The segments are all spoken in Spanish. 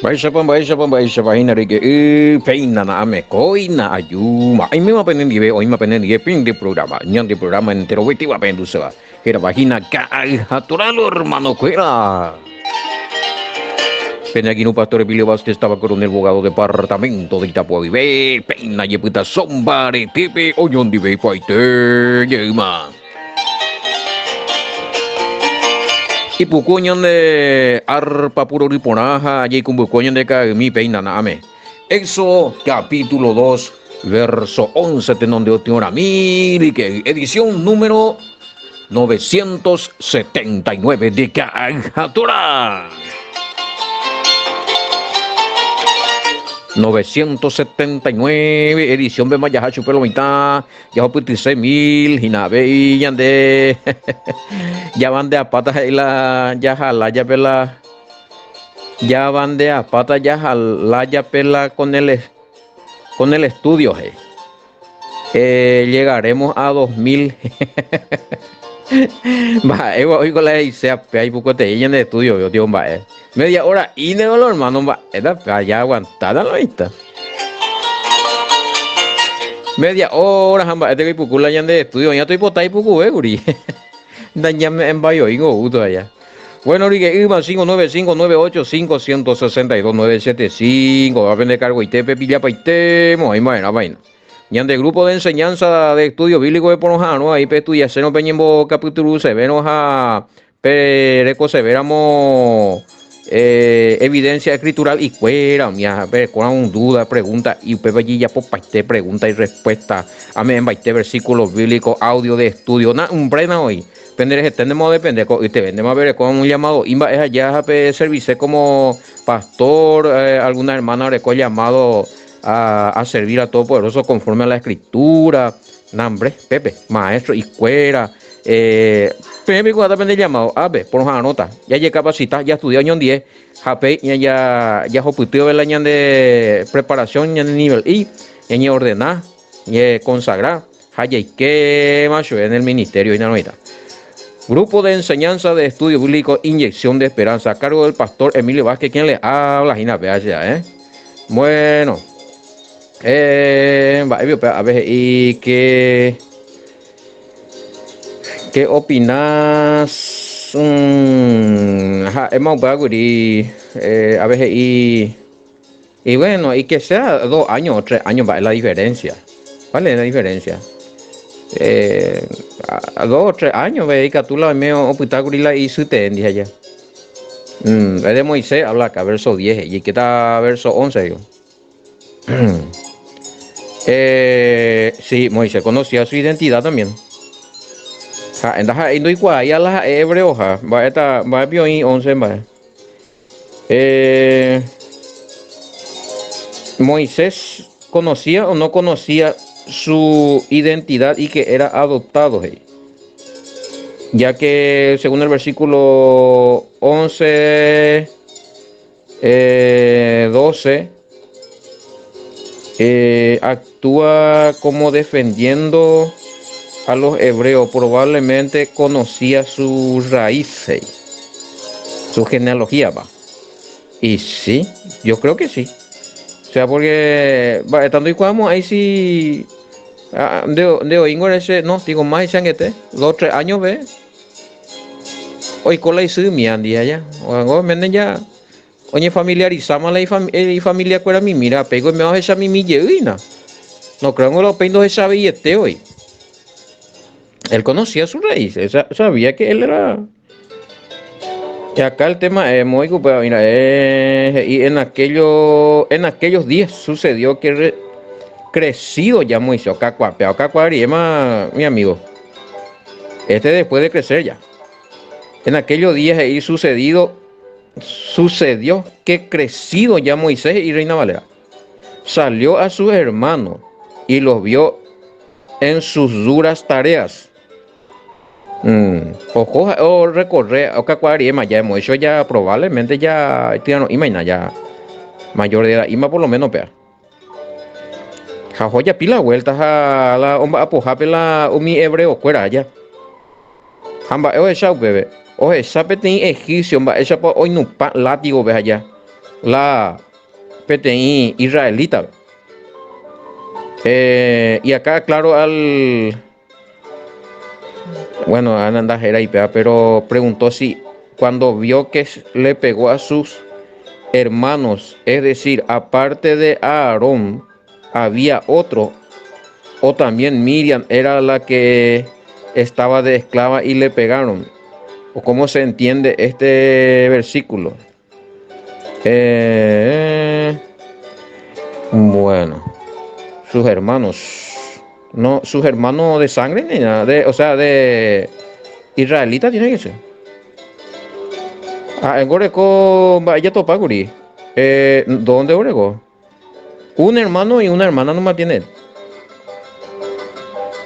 Baisha pahina que peina na ame coina ayuma. Ay me va a pendiente hoy me pendiente pin de programa. Nyan de programa entero weti va pendu se va. Era vagina ka natural hermano cuera. Pena aquí no pastor Emilio Vázquez estaba con el abogado departamento de Itapuaví. Ve peina y puta sombare tipe oñón de ve paite yema. Y pucoñan de arpa puro riponaja, allí con pucoñan de mi peina na ame. Éxodo capítulo 2, verso 11, tenón de otiora mil, que edición número 979 de Cajatura. 979 edición de Mayahachu pelo mitad, ya puti 6.000 y nave y de ya van de a patas y la ya jala ya pela ya van de a patas ya jala ya pela con el estudio llegaremos a 2000 va oigo la dice hay poco te de estudio yo tío va media hora y de dolor hermano va era ya aguantada la vista media hora hamba este que pucula ya de estudio ya estoy potai pucu guri dañame en bayo y go allá. Bueno, Rique, IVA 5959855629775, va a vender cargo y tepe pilla paitemo, ahí vaina, vaina. Y ante grupo de enseñanza de estudio bíblico de Ponojano, ahí pe estudia se nos peñembo capítulo se venos a pereco se veramos evidencia escritural y fuera, mía, con un duda, pregunta y pepe allí ya por paite pregunta y respuesta. Amén, baite versículos bíblicos, audio de estudio, un brena hoy. Penderes tendemos a depender y te vendemos a ver con un llamado imba es allá service como pastor alguna hermana reco llamado a servir a Todopoderoso conforme a la escritura nambre Pepe maestro y cuera Pepe cuando depende llamado a ver por una nota ya llega capacita ya estudió año 10 jape ya joputeo el año de preparación en el nivel y ya ordenar ya consagrar haya y que macho en el ministerio y no. Grupo de enseñanza de estudio bíblico Inyección de Esperanza a cargo del pastor Emilio Vázquez, quien le habla, Bueno, a ver, ¿y qué opinas? Hemos a ver, y bueno, y que sea 2 años o 3 años, ¿vale? La diferencia. ¿Cuál es la diferencia? A 2 o 3 años ve que tú la medio hospital y su te dije allá. Es de Moisés habla acá verso 10 y que está verso 11 digo. Sí, Moisés conocía su identidad también. Entonces, igual a las hebreos, va a bien 11 va. Moisés conocía o no conocía su identidad y que era adoptado, ya que según el versículo 11, 12, actúa como defendiendo a los hebreos, probablemente conocía sus raíces, su genealogía, va. Y sí, yo creo que sí. O sea, porque estando y cuando ahí sí de oingo ese no digo más changuete 2 3 años ve hoy con la isu mi andi allá o menen ya oye familiarizamos la familia cuera mi mira pego me va esa mi llevina no creo que lo peinos esa billete hoy él conocía su raíz sabía que él era y acá el tema es muy pero mira y en aquellos días sucedió que crecido ya Moisés Cacuariema, mi amigo. Después de crecer ya. En aquellos días ahí sucedió que crecido ya Moisés y Reina Valera. Salió a sus hermanos y los vio en sus duras tareas. O recorrer o Cacuariema ya hemos hecho ya probablemente ya imagina ya mayor de edad, y más por lo menos pea. Jajoya pila vueltas a la apoja pela mi hebreo fuera allá. Hamba esa bebé. Oje sabe ten egipcio ba esa po hoy no pa látigo ve allá. la PTI israelita. Y acá, claro, bueno, Anandajera y Pea, pero preguntó si cuando vio que le pegó a sus hermanos, es decir, aparte de Aarón, había otro, o también Miriam era la que estaba de esclava y le pegaron. ¿O cómo se entiende este versículo? Eh, bueno, sus hermanos, no, sus hermanos de sangre ni nada, o sea, de israelita tiene que ser. Ah, en Goreco, vaya topaguri. ¿Dónde Goreco? Un hermano y una hermana nomás tiene él.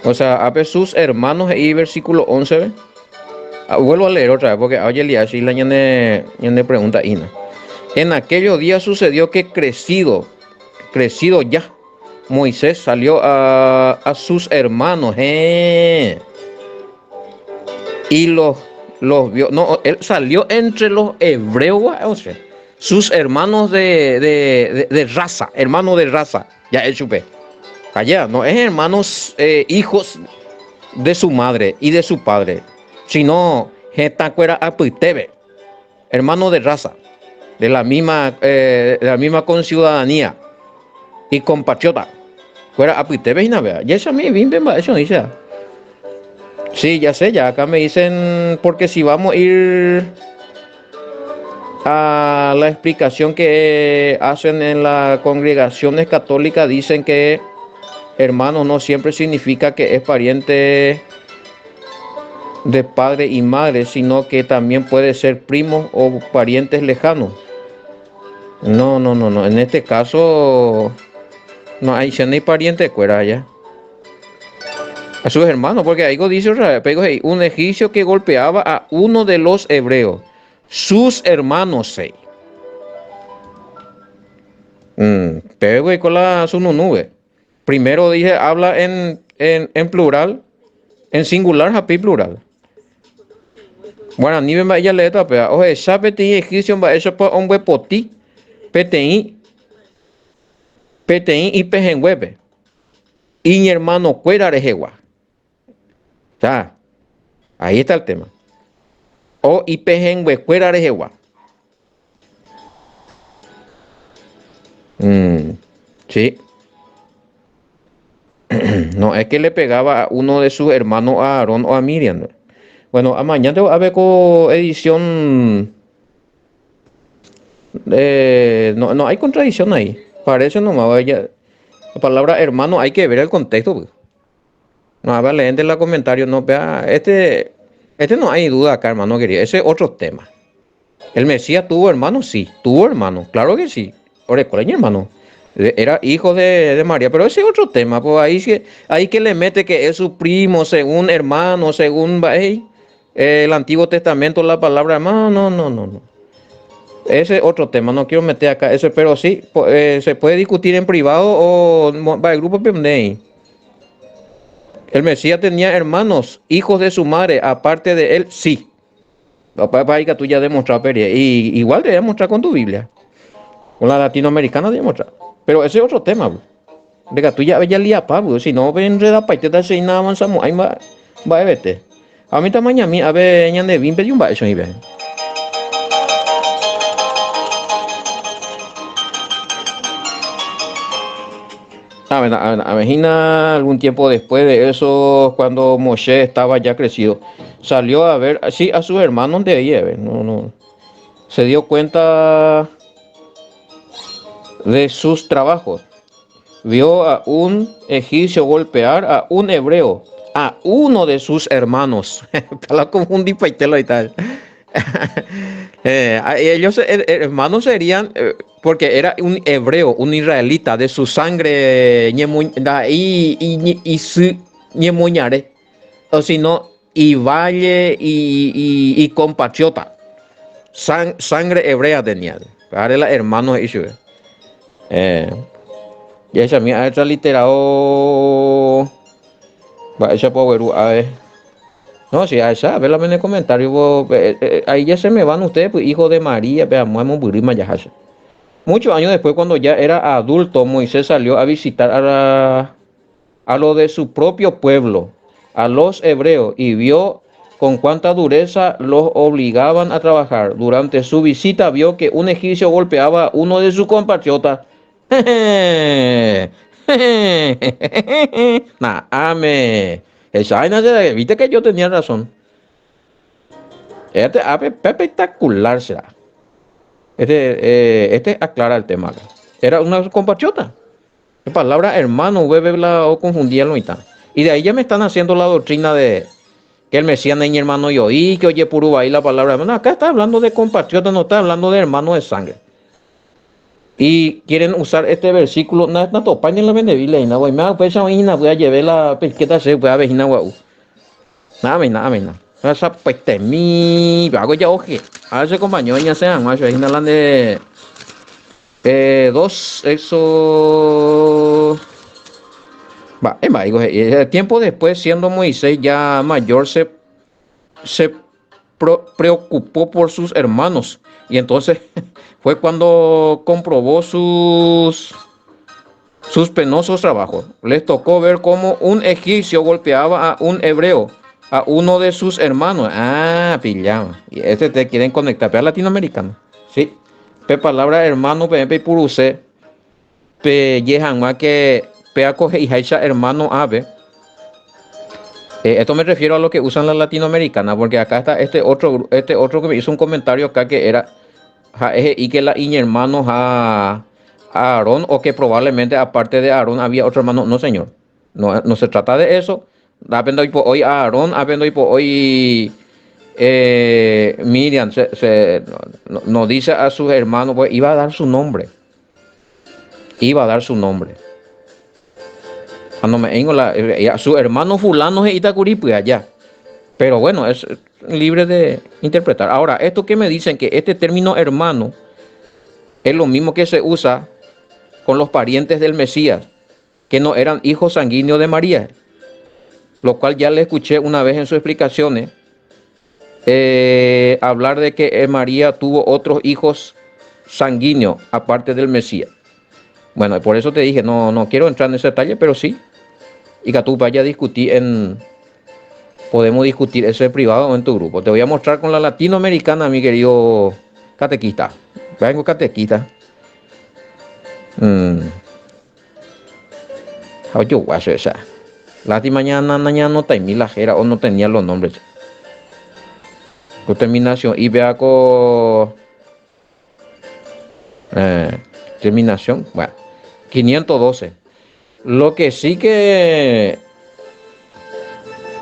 O sea, a sus hermanos y versículo 11. ¿Ve? Vuelvo a leer otra vez porque oye así la ñane pregunta Ina. En aquellos días sucedió que crecido ya, Moisés salió a sus hermanos y los vio. No, él salió entre los hebreos, o sea, sus hermanos de raza, hermanos de raza. Ya él supe. Allá, no es hermanos, hijos de su madre y de su padre, sino Getacuera Apitebe, hermano de raza, de la misma conciudadanía y compatriota. Fuera Apitebe y navea. Ya esa me bien, eso dice. Sí, ya sé, ya acá me dicen, porque si vamos a ir a la explicación que hacen en las congregaciones católicas, dicen que hermano no siempre significa que es pariente de padre y madre, sino que también puede ser primos o parientes lejanos. No, no, no, no. En este caso no hay ni pariente de cuera ya. A sus hermanos, porque ahí dice un egipcio que golpeaba a uno de los hebreos. Sus hermanos sei. Pero con la su nube. Primero dije, habla en plural, en singular, happy plural. Bueno, ni me vaya a leer, pero oye, sabe ti egipcio va eso por hombre poti, PTI y pejenhueve. Y mi hermano cuera rejegua. O sea, ahí está el tema. O y pejenhue cuera rejegua. Sí. No, es que le pegaba a uno de sus hermanos a Aarón o a Miriam. Bueno, a mañana te voy a ver con edición. No, no hay contradicción ahí. Parece nomás vaya. La palabra hermano hay que ver el contexto. Pues. No, a ver, leen de los comentarios. No, vea, este no hay duda acá, hermano querido. Ese es otro tema. El Mesías tuvo hermano, sí. Tuvo hermano, claro que sí. Orecoleño, hermano. Era hijo de María, pero ese es otro tema. Pues ahí que le mete que es su primo, según hermano, según el Antiguo Testamento, la palabra hermano. No, no, no, no. Ese es otro tema, no quiero meter acá eso, pero sí, se puede discutir en privado o va el grupo PMDI. El Mesías tenía hermanos, hijos de su madre, aparte de él, sí. Para que tú ya demostrado, y igual te demostrar con tu Biblia. Con la latinoamericana demostrar. Pero ese es otro tema. De que tú ya lía pa, si no ven reda pa y te da seis nada avanzamos, ahí va a verte. A mí tamaña a mí, a ver, ñan de bien pedí un baixo y ve. Imagina algún tiempo después de eso, cuando Moshe estaba ya crecido, salió a ver, sí, a sus hermanos de ahí, no, no, se dio cuenta de sus trabajos. Vio a un egipcio golpear a un hebreo, a uno de sus hermanos. La confundí paitelo y tal. Ellos hermanos serían, porque era un hebreo, un israelita de su sangre y su ñemuñare, o si no, y valle y compatriota, sangre hebrea tenía. Para los hermanos ellos. Ya esa mía ha literado va esa power a ver. No, si a esa, verla en el comentario, ahí ya se me van ustedes, pues hijo de María, veamos, burima ya hace. Muchos años después, cuando ya era adulto, Moisés salió a visitar a lo de su propio pueblo, a los hebreos, y vio con cuánta dureza los obligaban a trabajar. Durante su visita vio que un egipcio golpeaba a uno de sus compatriotas. Naame. Esa vaina viste que yo tenía razón. Este espectacular será. Este aclara el tema. Era una compatriota. La palabra hermano, bebé, la o confundía lo mitad. Y de ahí ya me están haciendo la doctrina de que el Mesías no es mi hermano yo y que oye puro ahí la palabra hermano. Acá está hablando de compatriota, no está hablando de hermano de sangre. Y quieren usar este versículo, na topaña en la vendevila y na voy me pues voy a llevar la pesqueta se puede vejina guau. Nada, nada. Esa pues mi hago ya oje. A ese compañero ya sean más vejina la de dos eso va, digo, tiempo después, siendo Moisés ya mayor, se preocupó por sus hermanos. Y entonces fue cuando comprobó sus penosos trabajos. Les tocó ver cómo un egipcio golpeaba a un hebreo, a uno de sus hermanos. Ah, pillaba. Y este te quieren conectar, pero latinoamericano. Sí. Pe palabra hermano, pe puruse, pe yehan más que pe acoge y haicha hermano ave. Esto me refiero a lo que usan las latinoamericanas, porque acá está este otro que me hizo un comentario acá que era y que la iña hermanos a Aarón, o que probablemente aparte de Aarón había otro hermano. No, señor, no se trata de eso. Aprendo hoy a Aarón, aprendo hoy Miriam, no dice a sus hermanos, pues iba a dar su nombre, iba a dar su nombre. Cuando me vengo a su hermano fulano es Itacuripui allá. Pero bueno, es libre de interpretar. Ahora, esto que me dicen que este término hermano es lo mismo que se usa con los parientes del Mesías, que no eran hijos sanguíneos de María, lo cual ya le escuché una vez en sus explicaciones, hablar de que María tuvo otros hijos sanguíneos aparte del Mesías. Bueno, por eso te dije, no quiero entrar en ese detalle, pero sí, y que tú vayas a discutir podemos discutir eso privado en tu grupo. Te voy a mostrar con la latinoamericana, mi querido catequista. Vengo catequista. Oye, guaso esa. Lástima mañana no tenía la jera o no tenía los nombres. Con terminación. Y vea con terminación. Bueno, 512. Lo que sí que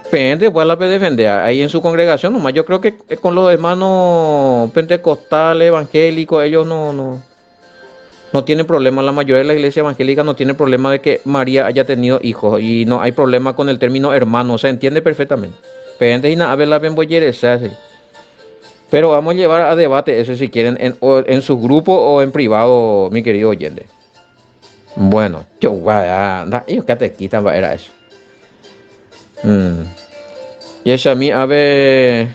Pende, pues la puede defender ahí en su congregación nomás. Yo creo que con los hermanos pentecostales, evangélicos, ellos no tienen problema. La mayoría de la iglesia evangélica no tiene problema de que María haya tenido hijos, y no hay problema con el término hermano, se entiende perfectamente. Pende y nada, a ver la pero vamos a llevar a debate ese si quieren en su grupo o en privado, mi querido oyente. Bueno, yo voy a andar, ellos catequistas era eso. Y esa a mí, a ver,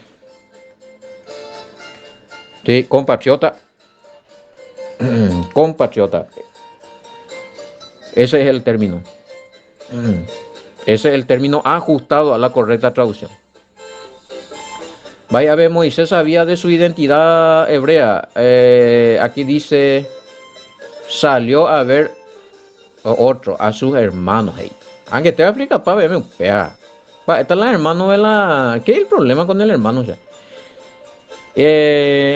sí, compatriota, compatriota, ese es el término. Ese es el término ajustado a la correcta traducción. Vaya a ver, Moisés sabía de su identidad hebrea. Aquí dice, salió a ver otro, a sus hermanos. Hey. Aunque te voy a explicar, para verme un pea. Esta es la hermano de la... ¿Qué es el problema con el hermano? O sea,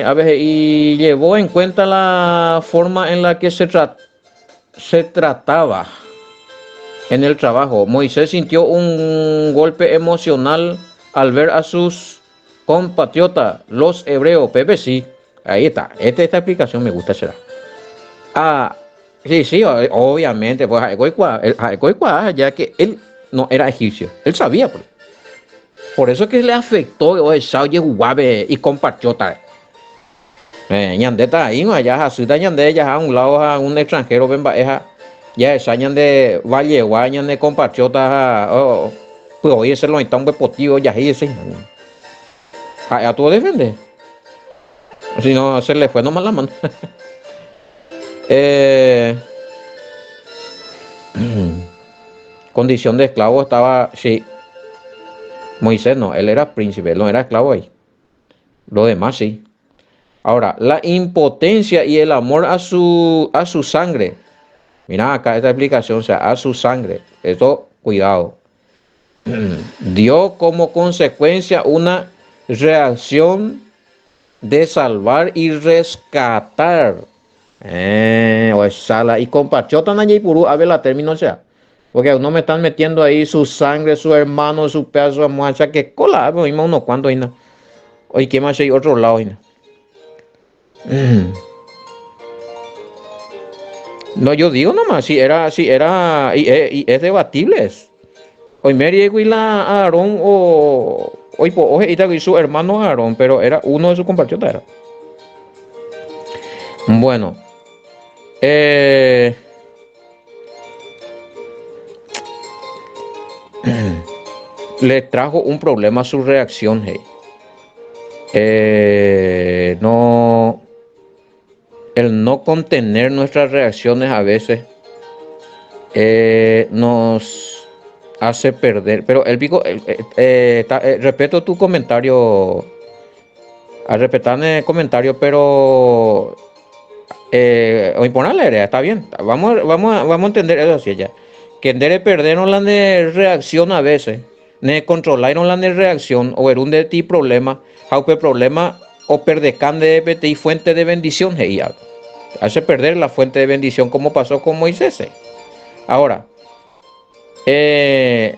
a ver, y llevó en cuenta la forma en la que se trataba en el trabajo. Moisés sintió un golpe emocional al ver a sus compatriotas, los hebreos. Pepe, sí, ahí está. Esta explicación me gusta, será. Ah, sí, obviamente, pues ya que él no era egipcio, él sabía, pues. Por eso que le afectó y compatriota. Ñande está ahí, allá, Jasuita Ñande, ya a un lado, a un extranjero, ven, ya esa Ñande, Valle, Ñande, compatriota, pues hoy ese lo está un deportivo, ya ahí ese. A tú defendes. Si no, se le fue nomás la mano. Eh, condición de esclavo estaba, sí, Moisés no, él era príncipe, él no era esclavo ahí. Lo demás sí. Ahora, la impotencia y el amor a su sangre. Mira acá esta explicación, o sea, a su sangre. Esto, cuidado. Dio como consecuencia una reacción de salvar y rescatar. O sala y compachotan allí puru, a ver la término, o sea. Porque no me están metiendo ahí su sangre, su hermano, su pedazo de muchacha, que cola, mismo unos cuantos, hoy que más hay otro lado, No, yo digo nomás, si era, y es debatible. Hoy Mary y la Aarón hoy y su hermano Aarón, pero era uno de sus compatriotas. Era. Bueno, eh, le trajo un problema a su reacción, hey. No, el no contener nuestras reacciones a veces nos hace perder. Pero el pico, respeto tu comentario, a respetar el comentario, pero hoy ponerle, está bien. Vamos a entender eso así ya. Que debe perdernos la de reacción a veces, ne controlarnos la de reacción o un de ti problema, aunque problema o perdecan de ti fuente de bendición, hey, hace perder la fuente de bendición como pasó con Moisés. Ahora, eh,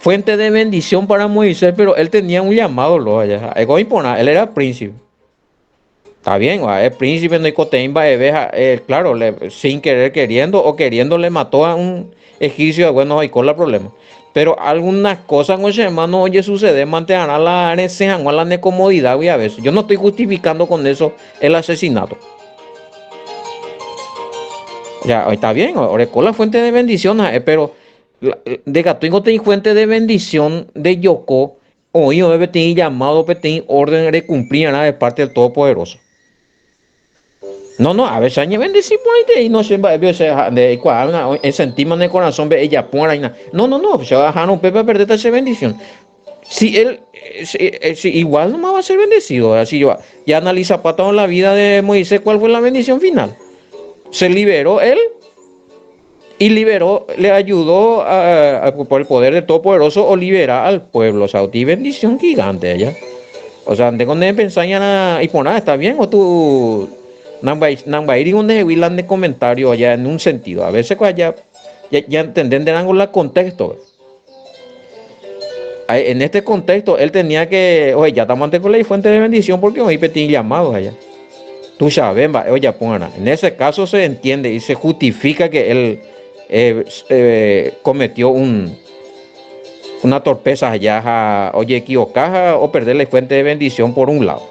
fuente de bendición para Moisés, pero él tenía un llamado, lo allá. Él era príncipe. Está bien, el príncipe no Nicoteimba, claro, sin querer queriendo o queriendo le mató a un egipcio, bueno, hay con el problema. Pero algunas cosas, oye, hermano, oye, sucede, mantener la la comodidad, y a veces. Yo no estoy justificando con eso el asesinato. Ya, está bien, ahora con la fuente de bendición, pero de Gatuingo tiene fuente de bendición de Yoko, hoy debe tener llamado, tiene orden de cumplir de parte del Todopoderoso. No, no, a veces añe bendecir por ahí y no se va a ver de cuál en sentima en el corazón ve ella por ahí. No, no, no, se va a dejar un pepe perder esa bendición. Si él, si igual no va a ser bendecido, así yo ya analiza para toda la vida de Moisés cuál fue la bendición final. Se liberó él y liberó, le ayudó por el poder de Todopoderoso o liberar al pueblo. O sea, ti bendición gigante allá. O sea, de donde pensaban y por nada, está bien, o tú Nambairi donde Wilan de comentario allá en un sentido. A veces pues, ya entender de ángulo contexto. En este contexto, él tenía que, oye, ya estamos ante con la fuente de bendición porque hoy tiene llamados allá. Tú sabes, oye, pongan, en ese caso se entiende y se justifica que él cometió una torpeza allá, oye, equivocaja o perder la fuente de bendición por un lado.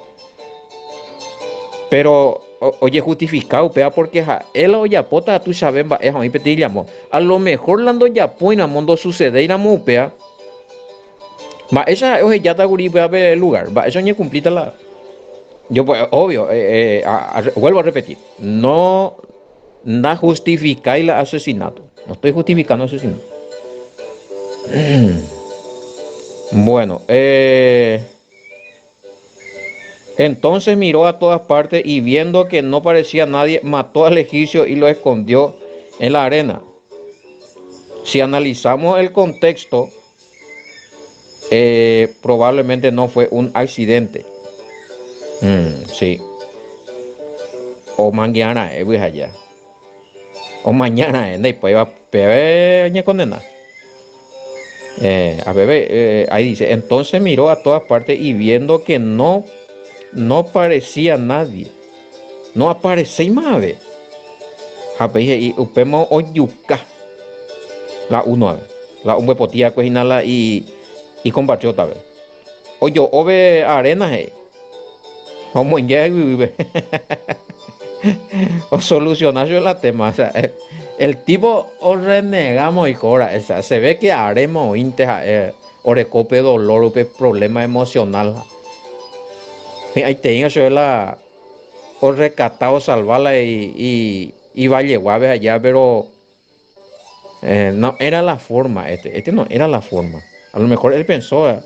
Pero, oye, justificado, pea, porque él oye, pota, tú sabes, es a mí pedirle, a lo mejor lando ya puena mundo sucede y la mupea. Ma esa oye, ya está guri a ver el lugar, va, eso ni cumplita la. Yo, pues, obvio, vuelvo a repetir, no justificáis el asesinato. No estoy justificando el asesinato. Bueno, entonces miró a todas partes y viendo que no parecía nadie, mató al egipcio y lo escondió en la arena. Si analizamos el contexto, probablemente no fue un accidente. Sí. O mañana, allá. O mañana, después va a beber condena. A bebé, ahí dice, entonces miró a todas partes y viendo que no parecía nadie, no aparecía más, ve. Y upemo oyuca, la uno, la un potía coginala y compatriota, ve. Oye, ove arena, como en ya, o solucionar yo la tema, o sea, el tipo o renegamos y cora, o sea, se ve que haremos inteja, orecope dolor, problema emocional. Ahí tengo yo o rescatar o salvarla y va a llegar allá, pero no era la forma, este no era la forma. A lo mejor él pensó,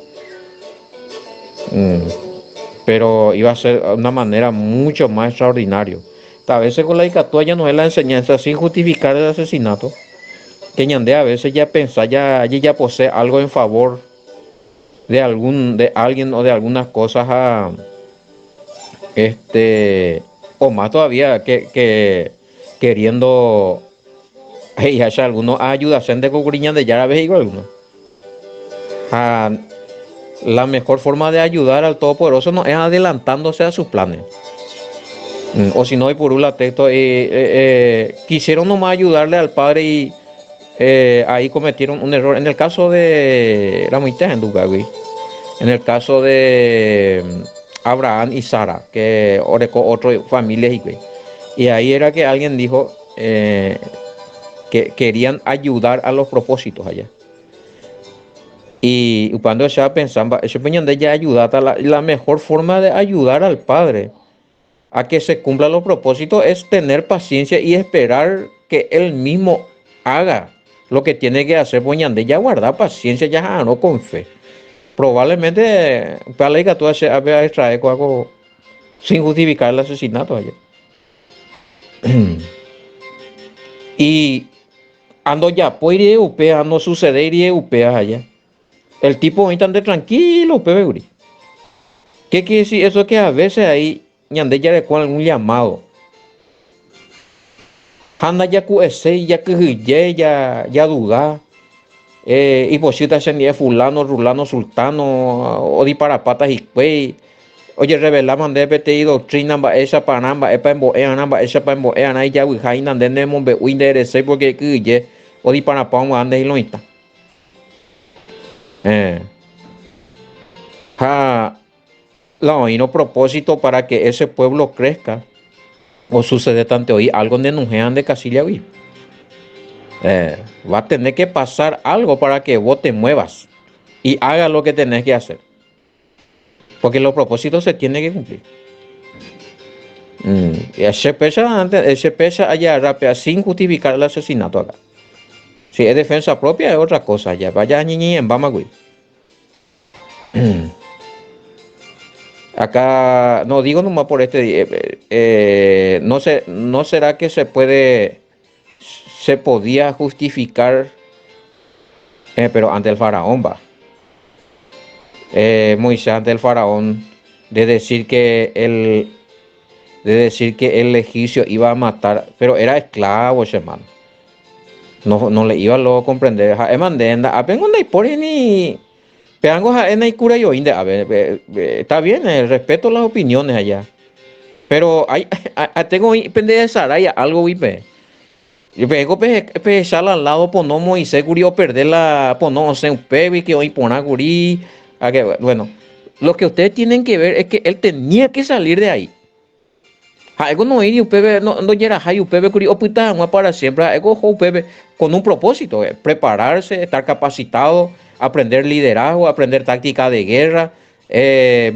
mm, pero iba a ser de una manera mucho más extraordinaria. A veces con la Icatúa ya no es la enseñanza sin justificar el asesinato. Que Ñandé a veces ya pensa, ya posee algo en favor de alguien o de algunas cosas este, o más todavía que queriendo hey, haya algunos ayudación de cogriña de ya veis algunos. Ah, la mejor forma de ayudar al Todopoderoso no es adelantándose a sus planes. O si no, y por un texto, quisieron nomás ayudarle al padre y ahí cometieron un error. En el caso de la mitad en Dugagui, en el caso de Abraham y Sara, que orecó otras familias y ahí era que alguien dijo que querían ayudar a los propósitos allá. Y cuando ya pensaba, eso de ya ayudar, la mejor forma de ayudar al Padre a que se cumplan los propósitos es tener paciencia y esperar que Él mismo haga lo que tiene que hacer. Pues ya guardar paciencia, ya no con fe. Probablemente, para la que tú haces, a extraer algo sin justificar el asesinato allá. Y ando ya, pues ir upea, no sucede ir upea allá. El tipo ahí tan de tranquilo, pepe, guri. ¿Qué quiere decir? Eso que a veces ahí, ñande ya le con algún llamado. Handa ya ku ese, ya que ya duda. Y por si te hacen fulano, rulano, sultano, o di para patas y cuey. Oye, revela mandé pete y doctrina ba esa panamba, epa emboean, ba esa pa emboean, ahí ya wijain ande nemo be uinde porque que o di para pa ande y loita. Ha la no propósito para que ese pueblo crezca. O sucede tanto hoy algo de nujean de Casilla hoy. Va a tener que pasar algo para que vos te muevas y hagas lo que tenés que hacer. Porque los propósitos se tienen que cumplir. Y ese pesa allá rápida sin justificar el asesinato acá. Si es defensa propia es otra cosa. Ya vaya ñiñi en Bamagüey. Acá, no digo nomás por no será que se podía justificar, pero ante el faraón va. Moisés ante el faraón de decir que el egipcio iba a matar, pero era esclavo ese hermano. No le iba luego a comprender. Apenas no hay por ni peangos en hay cura yo a ver, está bien, respeto las opiniones allá. Pero tengo pende de Saraya algo vipe. Yo pego echar al lado por no Moisés curio perder la por no sé un pebi que hoy pona curí. Bueno, lo que ustedes tienen que ver es que él tenía que salir de ahí. Algo no ir upebe no llega hay upebe curí opita para siempre. Algo upebe con un propósito, prepararse, estar capacitado, aprender liderazgo, aprender táctica de guerra,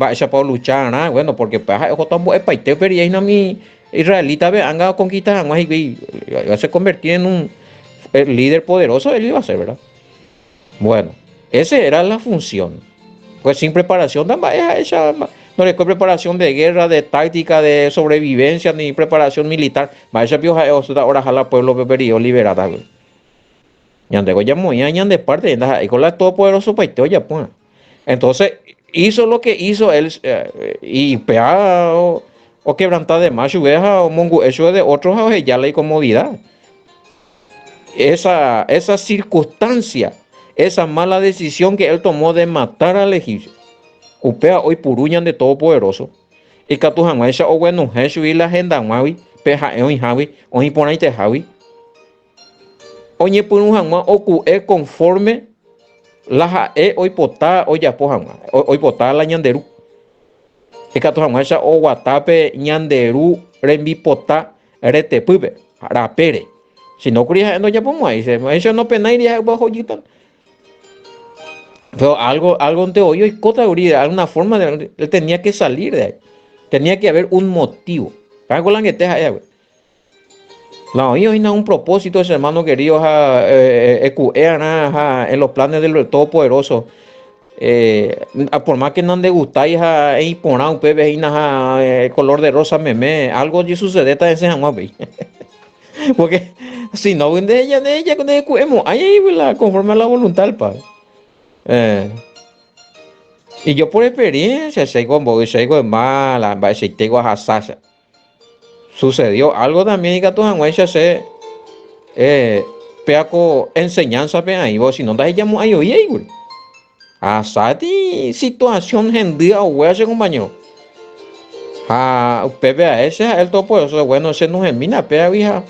va a para luchar, nada, bueno, porque ojo tampoco es paite pero ahí no mi israelita ve anga conquistar y va a se convertir en un líder poderoso, él iba a ser, ¿verdad? Bueno, esa era la función. Pues sin preparación también no le preparación de guerra, de táctica, de sobrevivencia, ni preparación militar. Va esa pioja ahora jala pueblo peperío liberada. Ñandego ya muy de parte y con la todopoderoso paiteo ya pues. Entonces hizo lo que hizo él y pea o quebrantar de macho veja o mongu eso de otros ya la incomodidad. Esa circunstancia, esa mala decisión que él tomó de matar al egipcio. Upea hoy puruñan de todopoderoso. Y que tu jamás o bueno, Jesús y la agenda mavi, peja hoy javi, hoy por ahí te javi. Oye, por un jamás o conforme la hoy potá hoy ya po jamás, hoy potá la ñanderu. Y que tu jamás o guatape ñanderu rembi potá rete pube, rapere. Si no quería no ya pongo ahí, eso no pena iría bajo jitan. Pero algo te oye y cota alguna forma él tenía que salir de ahí. Tenía que haber un motivo. Cago la que te haya, güey. La oí hoy un propósito, ese hermano querido, en los planes del Todopoderoso. Por más que no ande gustáis a imponer un pepe y color de rosa meme, algo ya sucede esta ese jamás, güey. Porque si no, de ella, con ella, ahí, conforme a la voluntad del Padre. Eh, y yo por experiencia, sé como sé de mala, va a decir, tengo a Sasha. Sucedió algo también, que tu jamás se peaco enseñanza pe ahí, vos si no te llamo ahí, oye, güey. Asati situación gendía o güey, se compañero. Pepe a ese, el topo, eso bueno, se nos gemina, pea, vieja.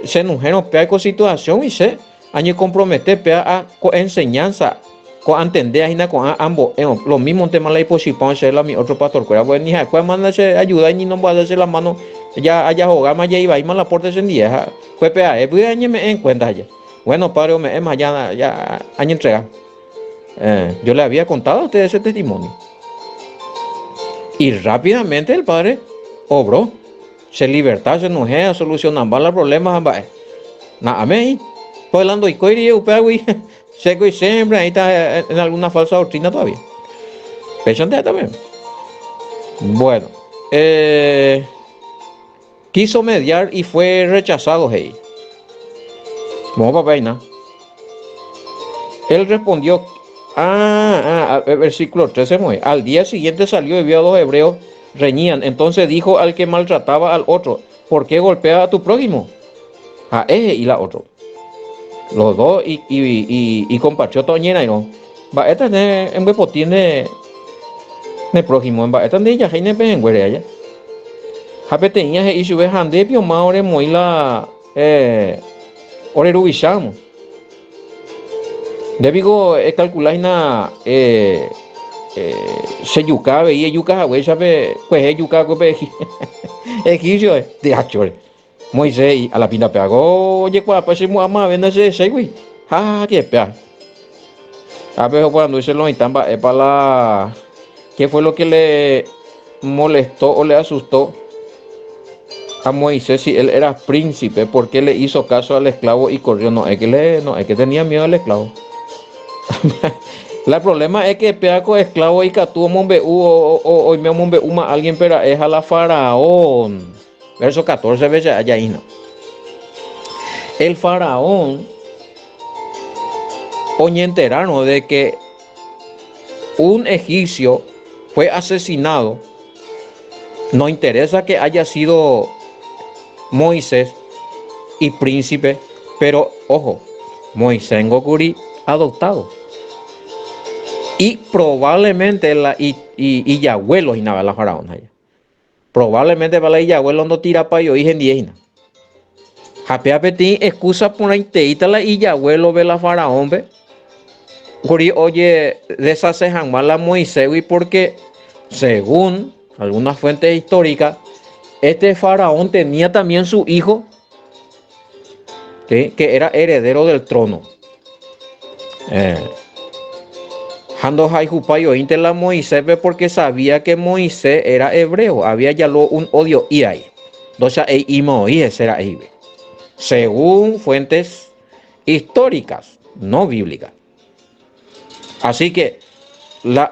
Se nos pea con situación y se año comprometer, pea a con enseñanza. Con entender ahí con ambos, lo mismo tema la posición ser la mi otro pastor, que era bueno, ni cuál manda se ayuda ni no va a darse la mano, ya allá jugar más ya iba y más la puerta se endieja, pues pea, voy a me en cuenta allá. Bueno, padre, me es más ya año entrega. Yo le había contado a ustedes ese testimonio. Y rápidamente el padre obró. Se libertó, se enojó, solucionaba los problemas. Nada, amén. Pues hablando y coiri, upagui, seco y siempre, ahí está en alguna falsa doctrina todavía. Pensante también. Bueno, quiso mediar y fue rechazado, hey. Como papá, ¿no? Él respondió, versículo 13, muy. Al día siguiente salió y vio a los hebreos reñían. Entonces dijo al que maltrataba al otro, ¿por qué golpea a tu prójimo? A ese y la otro. Los dos y compartió toñera y no. Va, esta es en huevo tiene ne prójimo. Va, esta de ella, hay ne en güere allá. Jape tenía y sube hande pio ma ore moila ore rubishamo. Debigo calcular na se yuca ve y yuca güey sabe pues es yuca go ve egipcio de achore. Moisés a la pinta pegó, oye, cuál pues si Muhammad vende ese güey. Qué pea. A ver, cuando dice los intamba, es para la. ¿Qué fue lo que le molestó o le asustó a Moisés si él era príncipe? ¿Por qué le hizo caso al esclavo y corrió? No es que tenía miedo al esclavo. El problema es que peaco esclavo y catuvo mombe o me mombe uma alguien pero es a la faraón. Verso 14 veces allá ahí no. El faraón oye enterarnos de que un egipcio fue asesinado. No interesa que haya sido Moisés y príncipe, pero ojo, Moisés en Gokuri adoptado. Y probablemente y Yahweh los inaba la faraón allá. Probablemente para la Yahweh no tira para yo y en diezina. Japea peti excusa por la inteita la Yahweh lo ve la faraón ve. Guri oye desasejan mal a Moisés y porque según algunas fuentes históricas este faraón tenía también su hijo que era heredero del trono. Hando Jaijupayo la Moisés porque sabía que Moisés era hebreo, había ya un odio y ahí. Entonces Moisés era ahí. Según fuentes históricas, no bíblicas. Así que la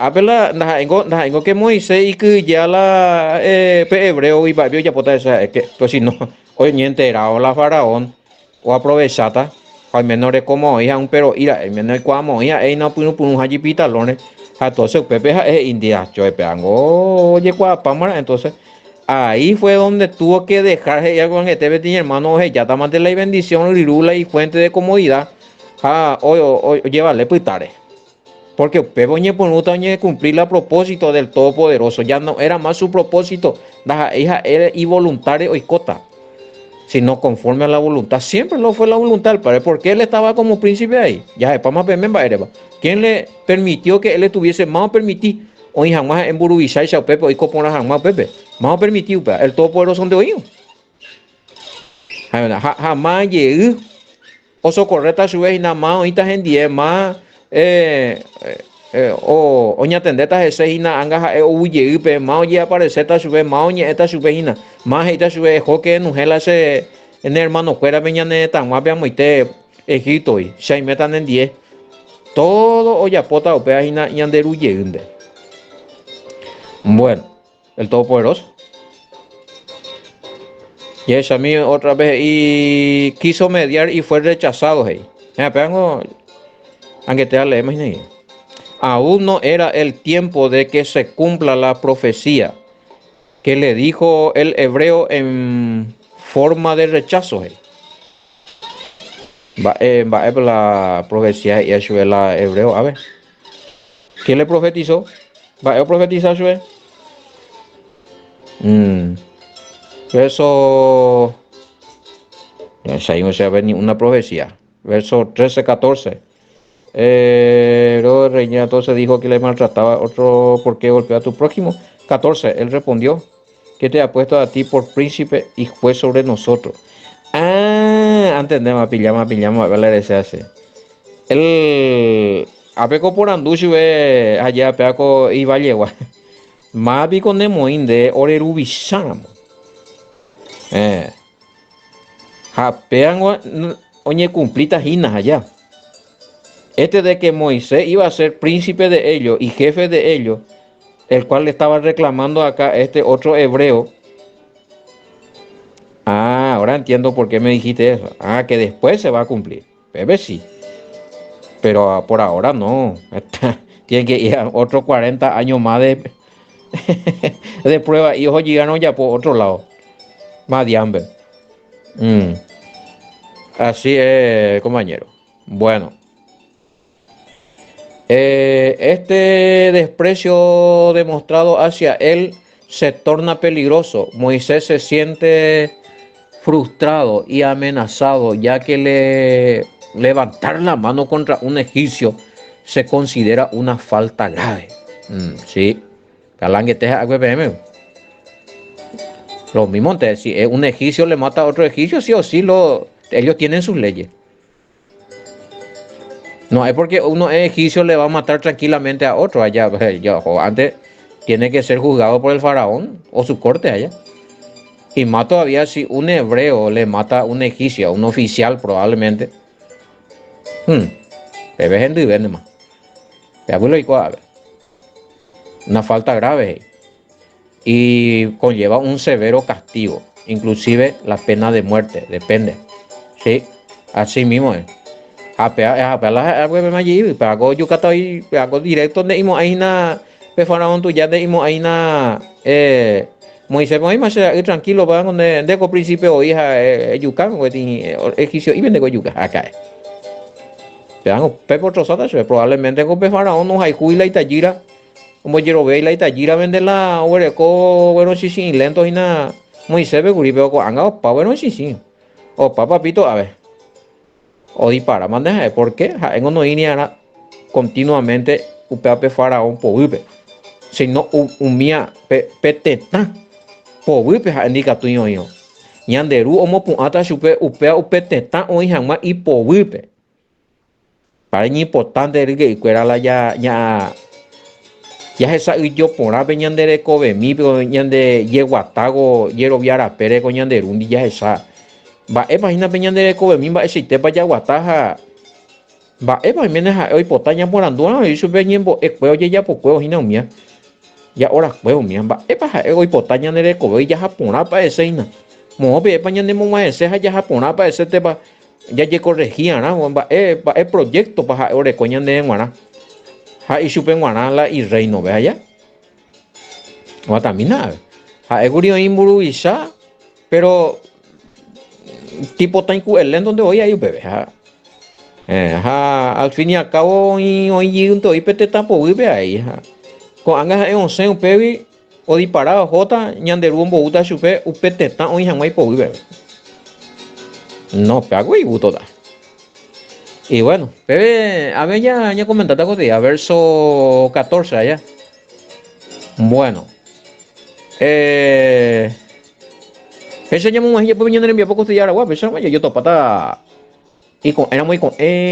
que Moisés y que ya la hebreo y babio ya puede ser que pues si no hoy ni enterado la faraón o aprovechata al menos de como hija un pero ira el menos como hija no puno un haji pitalones entonces pepe es india yo peango oye cuapamara entonces ahí fue donde tuvo que dejar ella con este tiene hermano ya está más de la bendición lirula y fuente de comodidad hoy llévale pues tare. Porque Pepe por no cumplir el propósito del Todopoderoso. Ya no era más su propósito. La hija era y voluntaria o iscota. Sino conforme a la voluntad. Siempre lo fue la voluntad del Padre. Porque él estaba como príncipe ahí. Ya es para más ¿quién le permitió que él estuviese más permitir? Hoy jamás en Burubisha y Pepe. Hoy copona jamás Pepe. Más permitido. El Todopoderoso de hoy. Jamás llegué. O socorreta su vez y nada más. Ahorita en 10 más. o oña tendeta ese hina anga e uye pe mao ya aparece ta sube mao ñe eta sube hina más esta sube joque nujela se en hermano fuera peñane tan más veamos ite Egipto y se metan en 10 todo oya pota o pea hina ñanderu yeunde. Bueno, el todopoderoso y esa a mí otra vez y quiso mediar y fue rechazado hey. Pegan aunque te leemos ahí. Aún no era el tiempo de que se cumpla la profecía que le dijo el hebreo en forma de rechazo. Va la profecía y eso es la hebreo. A ver, ¿quién le profetizó? Va a profetizar eso es. Verso, ya sé, no se ve ni una profecía. Verso 13-14. Pero Reina entonces dijo que le maltrataba otro porque golpeó a tu prójimo. 14. Él respondió que te ha puesto a ti por príncipe y juez sobre nosotros. Entendemos, pillamos, a ver la se hace. Él apeco por anducho allá apeco y vallegua. Más pico nemoín de orerubisamo. Japean oñe cumplita ginas allá. Este de que Moisés iba a ser príncipe de ellos y jefe de ellos, el cual le estaba reclamando acá este otro hebreo. Ahora entiendo por qué me dijiste eso. Que después se va a cumplir. Bebé sí. Pero por ahora no. Tiene que ir a otros 40 años más de prueba. Y ojo, llegaron ya por otro lado. Más de hambre. Así es, compañero. Bueno. Este desprecio demostrado hacia él se torna peligroso. Moisés se siente frustrado y amenazado, ya que levantar la mano contra un egipcio se considera una falta grave. Sí, lo mismo, si un egipcio le mata a otro egipcio, sí o sí ellos tienen sus leyes. No es porque uno es egipcio le va a matar tranquilamente a otro allá. Antes tiene que ser juzgado por el faraón o su corte allá. Y más todavía si un hebreo le mata a un egipcio, a un oficial probablemente. Debe gente y vende más. Una falta grave. Y conlleva un severo castigo. Inclusive la pena de muerte. Depende. Sí, así mismo es. Hago Yucatán hago directo de imo ahí na faraón tu ya de imo ahí na Moisés pues más tranquilo van donde deco príncipe o hija yucán o egipcio y vende yuca acá vean pepo trozada probablemente con faraón no hay juila y tallira como quiero ver la tallira vende la oreco bueno sí lento y na Moisés ve guri veo con anga pa bueno sí o papito a ver o dispara manda ¿por qué? En uno inia continuamente upeape faraón poipe si no umia peteta poipe indica tu yo ñanderu omo puata chupe upea upeteta oi jamás y poipe para ni importante que cuera la ya esa yo por ave ñandere kobe mi pero ñande yeguatago yero viara pere con ñanderu ya esa va imagina peñande kobe mi va ese tepa ya guataja va menes hoy potaña por andua y su peñembo cueo ya por cueo hina mía ya ahora cueo mía va hoy potaña nere kobe ya japona pa ese hina mo be pañande mo ma ese ya japona pa ese tepa ya ye corregía na va proyecto pa ore coñande nguana ha y su penguana la y reino ve allá va también ha egurio imburu isa pero tipo tan cuelen donde hoy hay bebé al fin y al cabo y hoy un toy pete tampo vive ahí con angas en once un pebi o disparado jota ñanderu un bouta chupe upete tan hoy jamás po vive no pago y butoda y bueno bebé a ver ya comentaste algo de verso 14 allá bueno ese llamo un pues viene en poco estudiar agua pero yo topata y con era muy con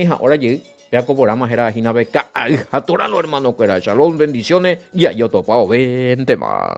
ahora llegué Jacobo Rama era Gina Beca, Atoralo hermano que era Shalom, bendiciones y a yo topado 20 más.